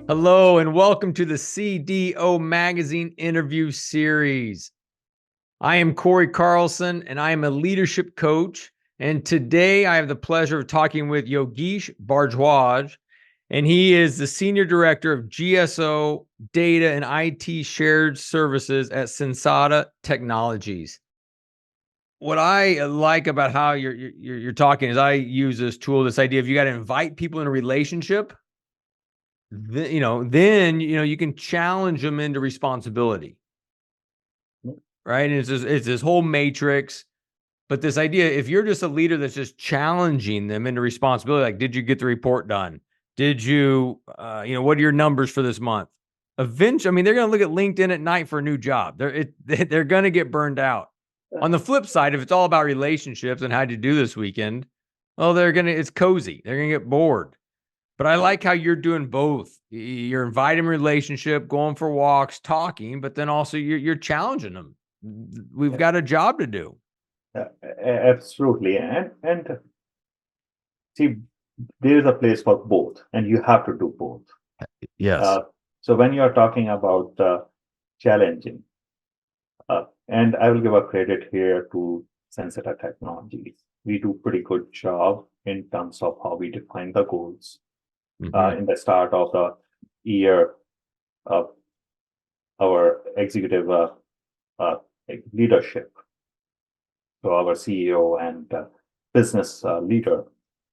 Hello, and welcome to the CDO Magazine interview series. I am Cory Carlson, and I am a leadership coach. And today I have the pleasure of talking with Yogesh Bhardwaj, and he is the Senior Director of GSO Data and IT Shared Services at Sensata Technologies. What I like about how you're talking is I use this tool, this idea of you got to invite people in a relationship. Then you can challenge them into responsibility, right? And it's this whole matrix. But this idea, if you're just a leader that's just challenging them into responsibility, like, did you get the report done? Did you, what are your numbers for this month? Eventually, I mean, they're going to look at LinkedIn at night for a new job. They're going to get burned out. On the flip side, if it's all about relationships and how'd you do this weekend, well, it's cozy. They're going to get bored. But I like how you're doing both. You're inviting relationship, going for walks, talking, but then also you're challenging them. We've got a job to do. Absolutely. And see, there is a place for both, and you have to do both. Yes. So when you're talking about challenging, and I will give a credit here to Sensata Technologies. We do pretty good job in terms of how we define the goals. In the start of the year, our executive leadership, so our CEO and business leader,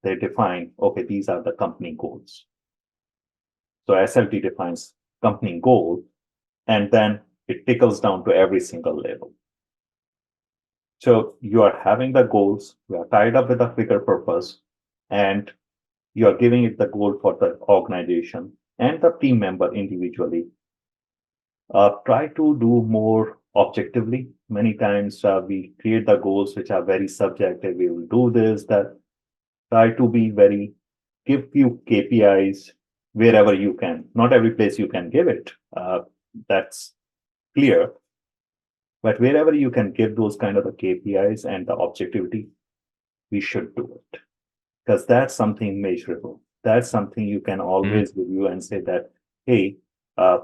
they define, okay, these are the company goals. So SLT defines company goal, and then it trickles down to every single level. So you are having the goals, you are tied up with a bigger purpose, and you are giving it the goal for the organization and the team member individually. Try to do more objectively. Many times we create the goals which are very subjective. We will do this, that. Try to be give you KPIs wherever you can. Not every place you can give it. That's clear. But wherever you can give those kind of the KPIs and the objectivity, we should do it. Because that's something measurable. That's something you can always review and say that, hey, I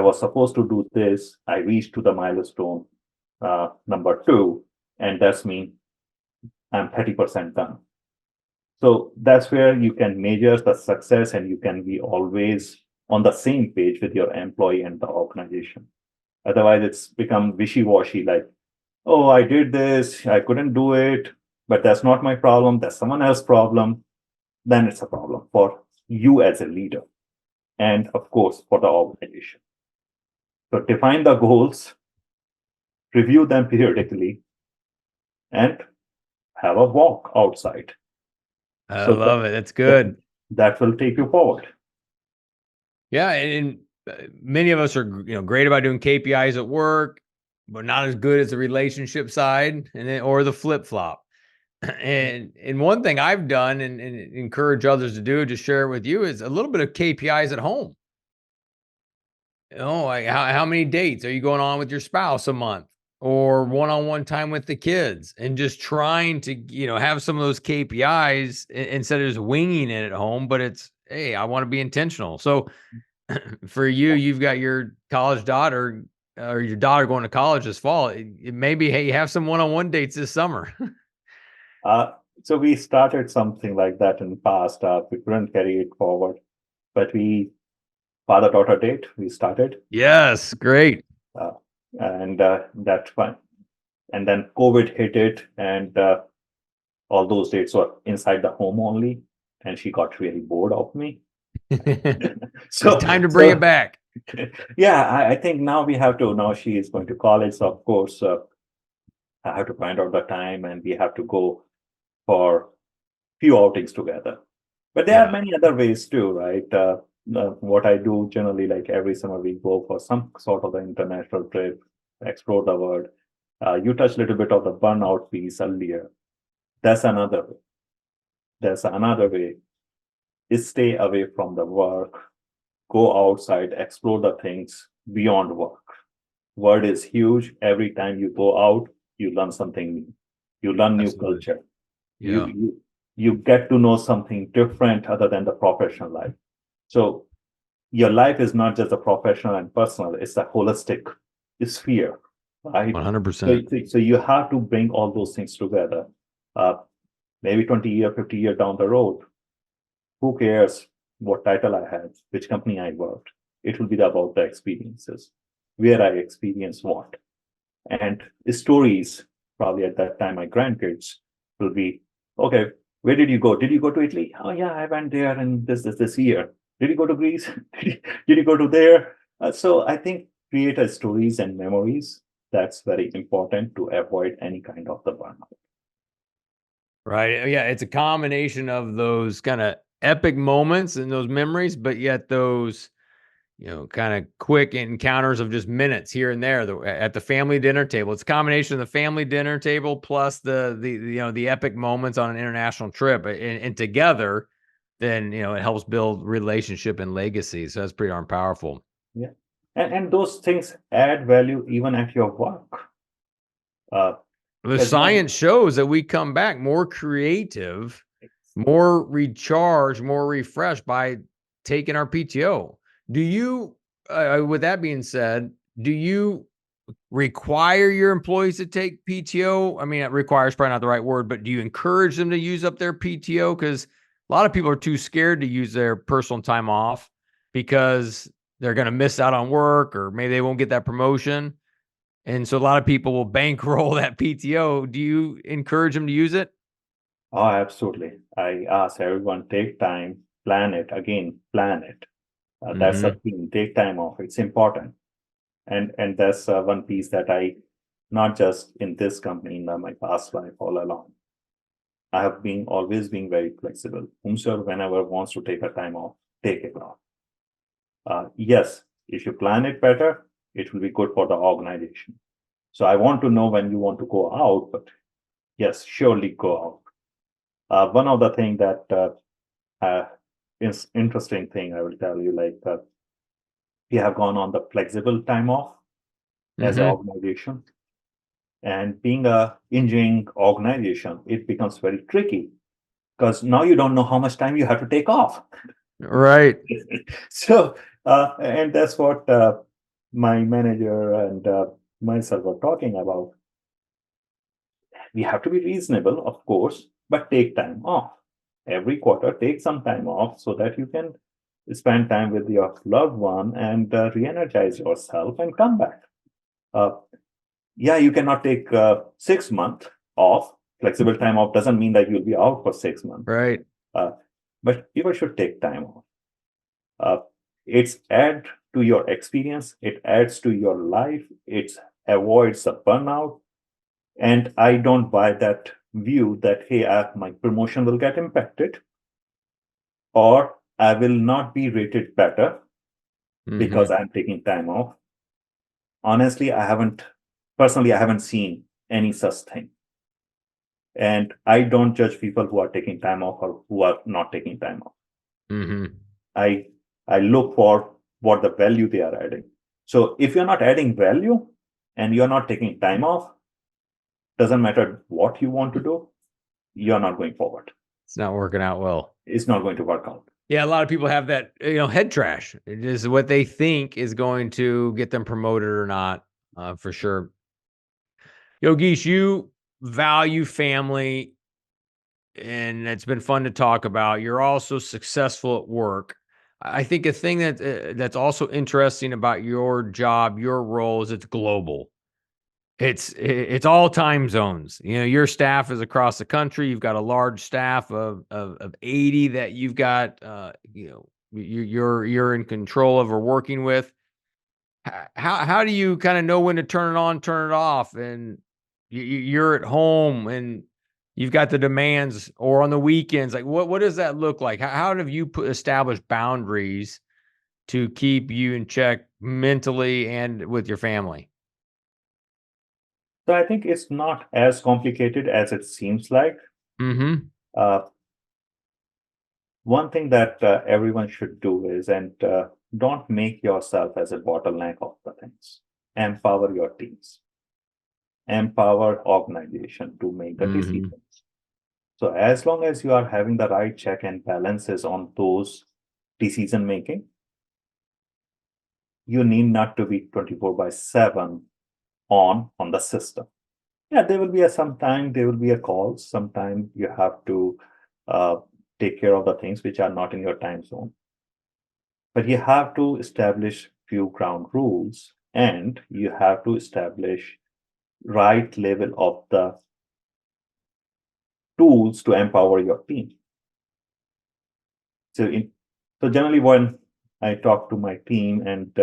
was supposed to do this. I reached to the milestone number 2, and that's mean I'm 30% done. So that's where you can measure the success, and you can be always on the same page with your employee and the organization. Otherwise, it's become wishy-washy, like, oh, I did this, I couldn't do it, but that's not my problem, that's someone else's problem. Then it's a problem for you as a leader, and of course, for the organization. So define the goals, review them periodically, and have a walk outside. I love it. That's good. That will take you forward. Yeah, and many of us are great about doing KPIs at work, but not as good as the relationship side, or the flip flop. And one thing I've done and encourage others to do, just share it with you, is a little bit of KPIs at home. Like how many dates are you going on with your spouse a month, or one-on-one time with the kids, and just trying to have some of those KPIs instead of just winging it at home. But it's, hey, I want to be intentional. So for you, you've got your college daughter, or your daughter going to college this fall. It may be, hey, you have some one-on-one dates this summer. So we started something like that in the past. We couldn't carry it forward, but father-daughter date, we started. Yes, great. And that's fun. And then COVID hit it, and all those dates were inside the home only, and she got really bored of me. So it's time to bring it back. Yeah, I think now she is going to college, so of course I have to find out the time, and we have to go for few outings together. But there are many other ways too, right? What I do generally, like every summer, we go for some sort of an international trip, explore the world. You touched a little bit of the burnout piece earlier. That's another way. Is stay away from the work, go outside, explore the things beyond work. World is huge. Every time you go out, you learn something new. You learn new culture. Yeah. You get to know something different other than the professional life. So your life is not just a professional and personal, it's a holistic sphere, right? 100%. So you have to bring all those things together. Maybe 20 year, 50 year down the road, who cares what title I had, which company I worked? It will be about the experiences, where I experienced what. And stories, probably at that time, my grandkids will be, okay, where did you go? Did you go to Italy? Oh yeah, I went there and this year. Did you go to Greece? Did you go to there? So I think create a stories and memories. That's very important to avoid any kind of the burnout. Right. Yeah, it's a combination of those kind of epic moments and those memories, but yet those, kind of quick encounters of just minutes here and there at the family dinner table. It's a combination of the family dinner table plus the epic moments on an international trip, and together, then it helps build relationship and legacy. So that's pretty darn powerful. Yeah. And those things add value even at your work. The As long science shows that we come back more creative, more recharged, more refreshed by taking our PTO. Do you, with that being said, do you require your employees to take PTO? I mean, it requires probably not the right word, but do you encourage them to use up their PTO? Because a lot of people are too scared to use their personal time off because they're going to miss out on work, or maybe they won't get that promotion. And so a lot of people will bankroll that PTO. Do you encourage them to use it? Oh, absolutely. I ask everyone take time, plan it. Again, plan it. That's a Mhm. thing. Take time off. It's important. And that's one piece that I, not just in this company, in my past life all along, I have been always being very flexible. Whomsoever, whenever wants to take a time off, take it off. Yes, if you plan it better, it will be good for the organization. So I want to know when you want to go out, but yes, surely go out. One of the thing that is interesting thing I will tell you, like we have gone on the flexible time off as an Mhm. organization, and being a engineering organization, it becomes very tricky because now you don't know how much time you have to take off. Right. So, and that's what my manager and myself were talking about. We have to be reasonable, of course, but take time off. Every quarter, take some time off so that you can spend time with your loved one and re-energize yourself and come back. Uh, yeah, you cannot take 6 months off. Flexible time off doesn't mean that you'll be out for 6 months. Right. Uh, but people should take time off. It's add to your experience. It adds to your life. It avoids a burnout. And I don't buy that view that, hey, my promotion will get impacted or I will not be rated better because Mhm. I'm taking time off. Honestly, I haven't seen any such thing. And I don't judge people who are taking time off or who are not taking time off. Mhm. I I look for what the value they are adding. So if you're not adding value and you're not taking time off, doesn't matter what you want to do, you're not going forward. It's not working out well. It's not going to work out. Yeah, a lot of people have that, head trash. It is what they think is going to get them promoted or not, for sure. Yogesh, you value family, and it's been fun to talk about. You're also successful at work. I think a thing that's also interesting about your job, your role, is it's global. It's all time zones. Your staff is across the country. You've got a large staff of 80 that you've got. You're in control of or working with. How do you kind of know when to turn it on, turn it off, and you're at home and you've got the demands, or on the weekends? Like what does that look like? How have you established boundaries to keep you in check mentally and with your family? So I think it's not as complicated as it seems like. Mm-hmm. Uh, One thing that everyone should do is, and don't make yourself as a bottleneck of the things. Empower your teams, empower organization to make the Mm-hmm. decisions. So as long as you are having the right check and balances on those decision making, you need not to be 24/7 on the system. Yeah, there will be sometime there will be a call. Sometime you have to take care of the things which are not in your time zone. But you have to establish few ground rules, and you have to establish right level of the tools to empower your team. So generally when I talk to my team, and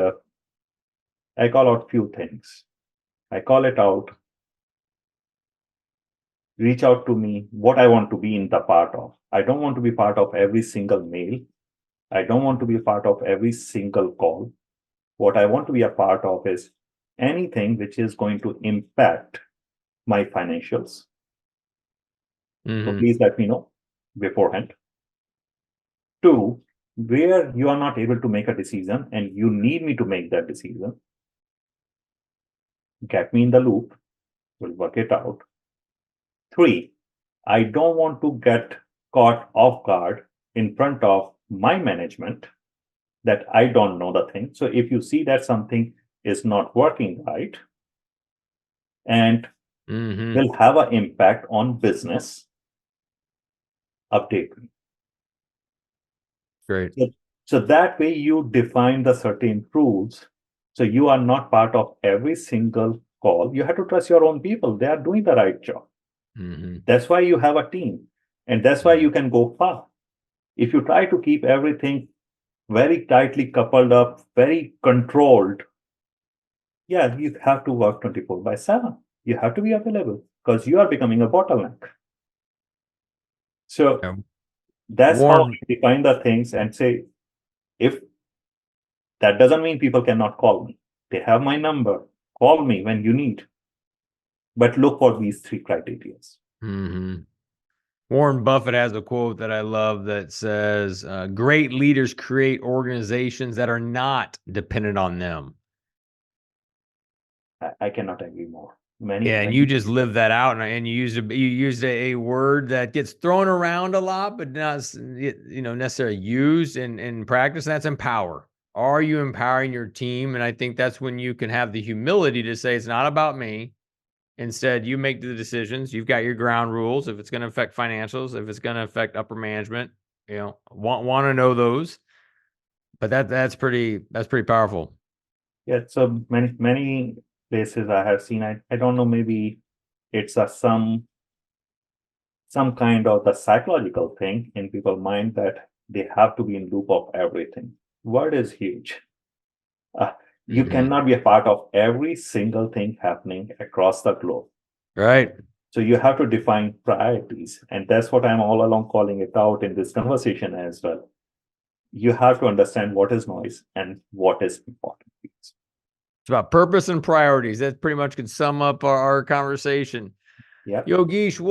I call out few things. I call it out, reach out to me what I want to be in the part of. I don't want to be part of every single mail. I don't want to be a part of every single call. What I want to be a part of is anything which is going to impact my financials. So please let me know beforehand. 2, where you are not able to make a decision and you need me to make that decision, get me in the loop. We'll work it out. 3, I don't want to get caught off guard in front of my management that I don't know the thing. So if you see that something is not working right and will have an impact on business, update me. Great. So that way you define the certain rules. So you are not part of every single call. You have to trust your own people. They are doing the right job. That's why you have a team. And that's why you can go far. If you try to keep everything very tightly coupled up, very controlled, yeah, you have to work 24/7. You have to be available because you are becoming a bottleneck. So that's how I define the things and say, if that doesn't mean people cannot call me. They have my number. Call me when you need. But look for these 3 criteria. Warren Buffett has a quote that I love that says, great leaders create organizations that are not dependent on them. I cannot agree more. And you just live that out, and you used a word that gets thrown around a lot, but not necessarily used in practice. And that's empower. Are you empowering your team? And I think that's when you can have the humility to say it's not about me. Instead, you make the decisions. You've got your ground rules. If it's going to affect financials, if it's going to affect upper management, want to know those. But that's pretty powerful. Yeah. So many places I have seen. I don't know. Maybe it's some kind of the psychological thing in people's mind that they have to be in loop of everything. Word is huge. You cannot be a part of every single thing happening across the globe. Right. So you have to define priorities. And that's what I'm all along calling it out in this conversation as well. You have to understand what is noise and what is important. It's about purpose and priorities. That pretty much could sum up our conversation. Yeah. Yogesh,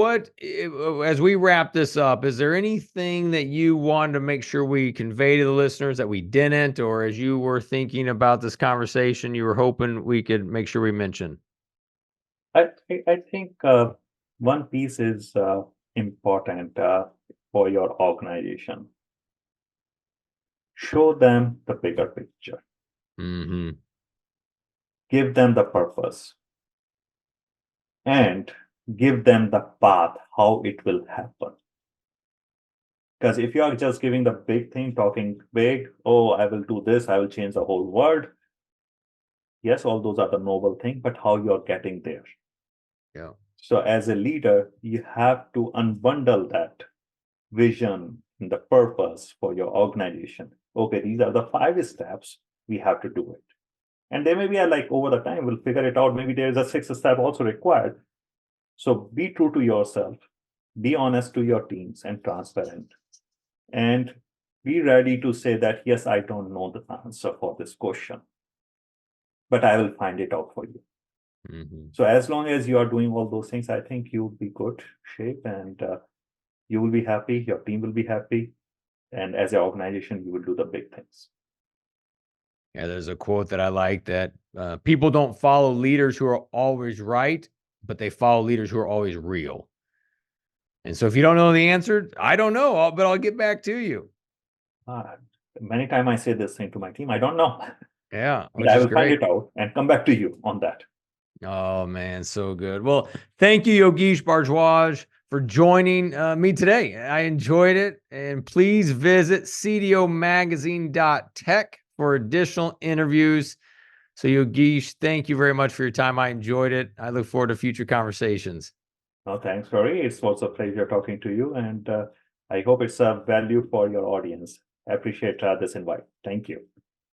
as we wrap this up, is there anything that you wanted to make sure we convey to the listeners that we didn't, or as you were thinking about this conversation, you were hoping we could make sure we mention? I think one piece is important for your organization. Show them the bigger picture. Give them the purpose. And give them the path, how it will happen. Because if you are just giving the big thing, talking big, oh, I will do this, I will change the whole world. Yes, all those are the noble things, but how you're getting there. Yeah. So as a leader, you have to unbundle that vision and the purpose for your organization. Okay, these are the 5 steps, we have to do it. And there may be over the time, we'll figure it out. Maybe there's a 6th step also required. So be true to yourself, be honest to your teams and transparent. And be ready to say that, yes, I don't know the answer for this question, but I will find it out for you. So as long as you are doing all those things, I think you'll be good shape, and you will be happy, your team will be happy. And as an organization, you will do the big things. Yeah, there's a quote that I like that people don't follow leaders who are always right, but they follow leaders who are always real. And so if you don't know the answer, I don't know, but I'll get back to you. Many times I say this thing to my team, I don't know. Yeah, But which I is will find great. it out and come back to you on that. Oh man, so good. Well, thank you, Yogesh Bhardwaj, for joining me today. I enjoyed it, and please visit cdomagazine.tech for additional interviews. So, Yogesh, thank you very much for your time. I enjoyed it. I look forward to future conversations. No, thanks, Cory. It's also a pleasure talking to you, and I hope it's a value for your audience. I appreciate this invite. Thank you.